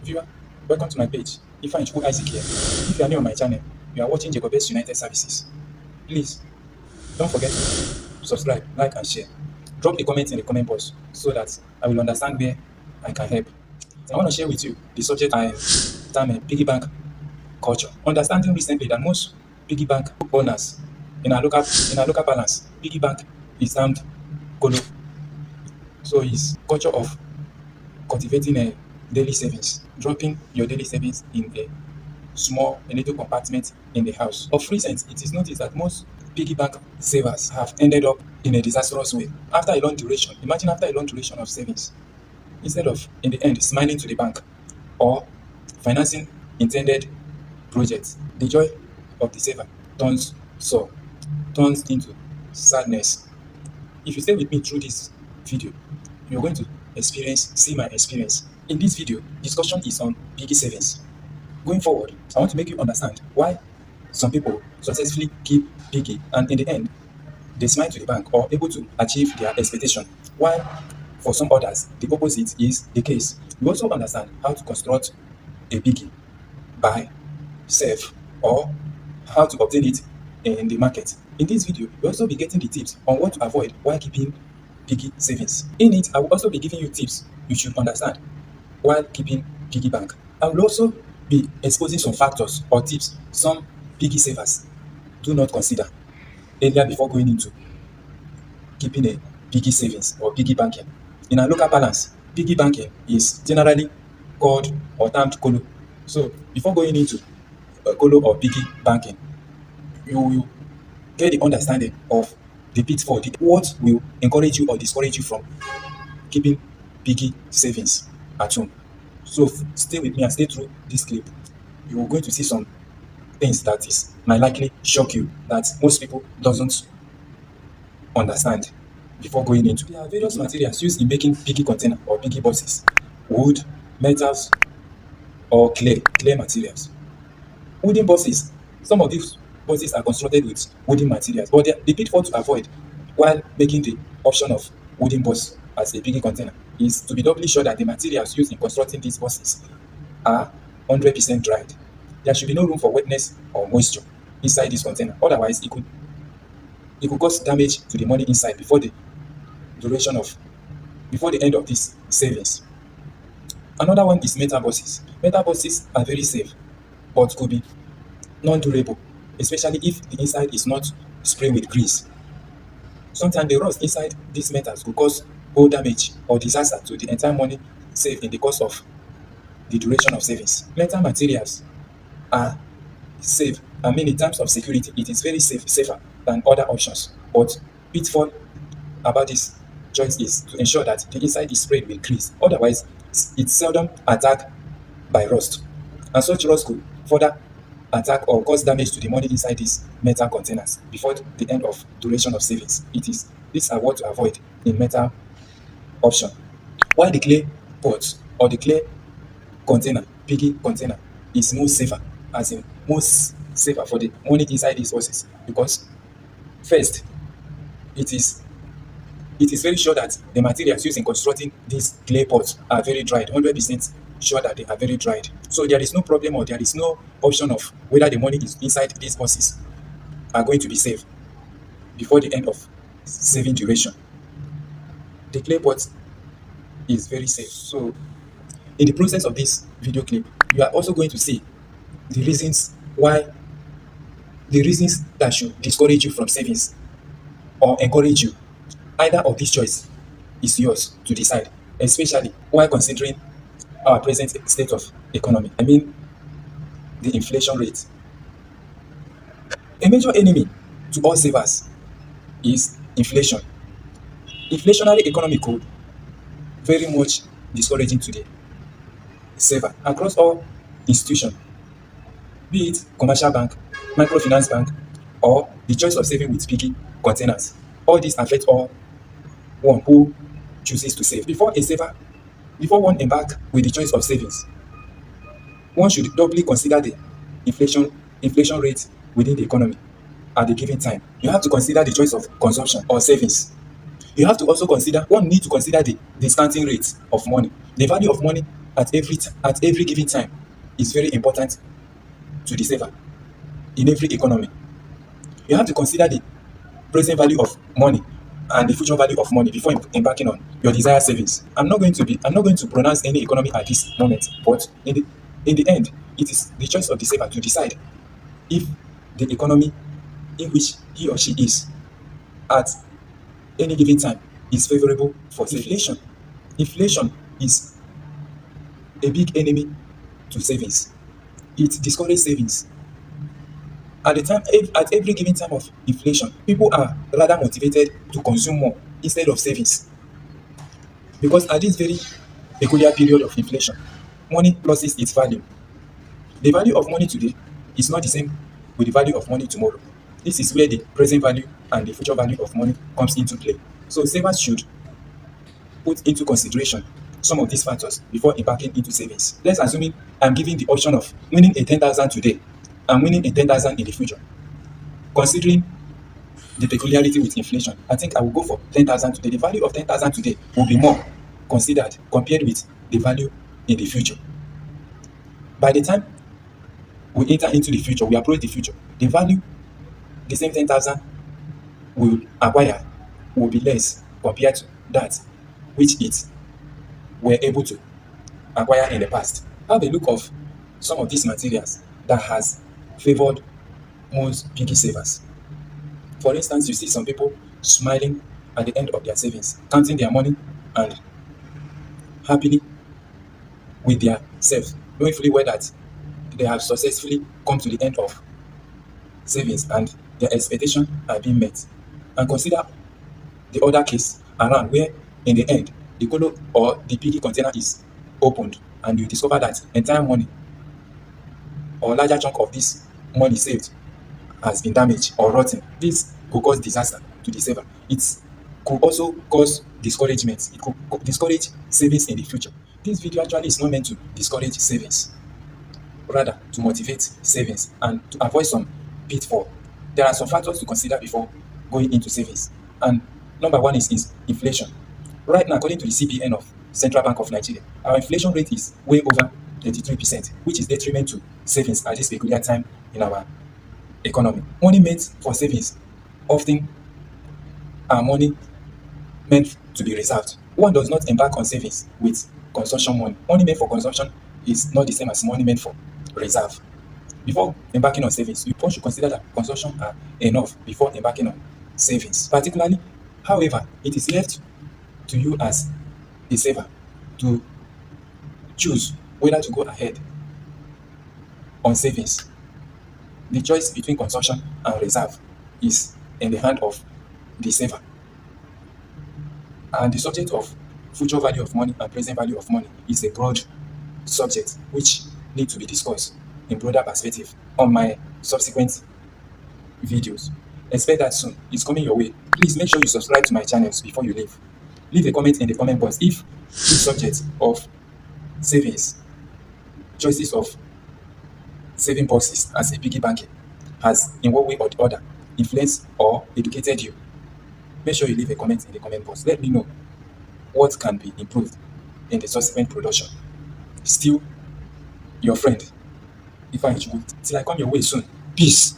Viewer, welcome to my page. Ifeanyi Chukwu Isaac here. If you are new on my channel, you are watching Jacobus United Services. Please, don't forget to subscribe, like, and share. Drop a comment in the comment box so that I will understand where I can help. I want to share with you the subject I term piggy bank culture. Understanding recently that most piggy bank owners in our local balance, piggy bank is termed kolo. So it's culture of cultivating a daily savings, dropping your daily savings in a little compartment in the house. Of recent, it is noticed that most piggy bank savers have ended up in a disastrous way. After a long duration, imagine after a long duration of savings, instead of in the end smiling to the bank or financing intended projects, the joy of the saver turns sour, turns into sadness. If you stay with me through this video, you're going to see my experience. In this video, discussion is on piggy savings. Going forward, I want to make you understand why some people successfully keep piggy and in the end, they smile to the bank or able to achieve their expectation. While for some others, the opposite is the case. You also understand how to construct a piggy, buy, save, or how to obtain it in the market. In this video, you'll also be getting the tips on what to avoid while keeping piggy savings. In it, I will also be giving you tips you should understand while keeping piggy bank. I will also be exposing some factors or tips some piggy savers do not consider earlier before going into keeping a piggy savings or piggy banking. In our local balance, piggy banking is generally called or termed kolo. So before going into kolo or piggy banking, you will get the understanding of the pitfall, what will encourage you or discourage you from keeping piggy savings at home. So stay with me and stay through this clip. You are going to see some things that might likely shock you that most people doesn't understand before going into. There are various materials used in making piggy container or piggy boxes: wood, metals, or clay materials. Wooden boxes. Some of these boxes are constructed with wooden materials, but the pitfall to avoid while making the option of wooden box as a piggy container is to be doubly sure that the materials used in constructing these boxes are 100% dried. There should be no room for wetness or moisture inside this container. Otherwise, it could cause damage to the money inside before the end of this savings. Another one is metal boxes. Metal boxes are very safe, but could be non-durable, especially if the inside is not sprayed with grease. Sometimes the rust inside these metals could cause whole damage or disaster to the entire money saved in the course of the duration of savings. Metal materials are safe. I mean, in terms of security, it is very safer than other options. But pitfall about this choice is to ensure that the inside is sprayed with grease. Otherwise, it's seldom attacked by rust, and such rust could further attack or cause damage to the money inside these metal containers before the end of duration of savings. These are what to avoid in metal option. While the clay pot or the clay container, piggy container, is most safer, as in most safer for the money inside these boxes, because first, it is very sure that the materials used in constructing these clay pots are very dried, 100% sure that they are very dried. So there is no problem or there is no option of whether the money is inside these boxes are going to be safe before the end of saving duration. The clay pot is very safe. So in the process of this video clip, you are also going to see the reasons that should discourage you from savings or encourage you. Either of this choice is yours to decide, especially while considering our present state of economy. I mean, the inflation rate. A major enemy to all savers is inflation. Inflationary economy could very much discouraging to the saver across all institutions, be it commercial bank, microfinance bank, or the choice of saving with piggy containers. All these affect all one who chooses to save. Before one embark with the choice of savings, one should doubly consider the inflation rate within the economy at the given time. You have to consider the choice of consumption or savings. You have to also consider, one need to consider the discounting rate of money. The value of money at every given time is very important to the saver in every economy. You have to consider the present value of money and the future value of money before embarking on your desired savings. I'm not going to pronounce any economy at this moment, but in the end, it is the choice of the saver to decide if the economy in which he or she is at any given time is favorable for inflation. Inflation is a big enemy to savings. It discourages savings. At every given time of inflation, people are rather motivated to consume more instead of savings, because at this very peculiar period of inflation, money loses its value. The value of money today is not the same with the value of money tomorrow. This is where the present value and the future value of money comes into play. So savers should put into consideration some of these factors before embarking into savings. Let's assume I'm giving the option of winning a 10,000 today and winning a 10,000 in the future. Considering the peculiarity with inflation, I think I will go for 10,000 today. The value of 10,000 today will be more considered compared with the value in the future. By the time we enter into the future, we approach the future, the value the same 10,000 will acquire will be less compared to that which it were able to acquire in the past. Have a look of some of these materials that has favored most piggy savers. For instance, you see some people smiling at the end of their savings, counting their money and happily with their self, knowing fully well that they have successfully come to the end of savings and their expectations are being met. And consider the other case around where in the end the colo or the piggy container is opened and you discover that entire money or larger chunk of this money saved has been damaged or rotten. This could cause disaster to the saver. It could also cause discouragement. It could discourage savings in the future. This video actually is not meant to discourage savings, rather to motivate savings and to avoid some pitfall. There are some factors to consider before going into savings. And number one is inflation. Right now, according to the CBN of Central Bank of Nigeria, our inflation rate is way over 33%, which is detriment to savings at this peculiar time in our economy. Money meant for savings often are money meant to be reserved. One does not embark on savings with consumption money. Money meant for consumption is not the same as money meant for reserve. Before embarking on savings, you should consider that consumption are enough before embarking on savings. Particularly, however, it is left to you as a saver to choose whether to go ahead on savings. The choice between consumption and reserve is in the hand of the saver. And the subject of future value of money and present value of money is a broad subject which needs to be discussed in broader perspective on my subsequent videos. Expect that soon. It's coming your way. Please make sure you subscribe to my channels before you leave. Leave a comment in the comment box if this subject of savings, choices of saving boxes as a piggy banking has in one way or the other influenced or educated you. Make sure you leave a comment in the comment box. Let me know what can be improved in the subsequent production. Still your friend, Ifeanyi Chukwu. Till I come your way soon. Peace.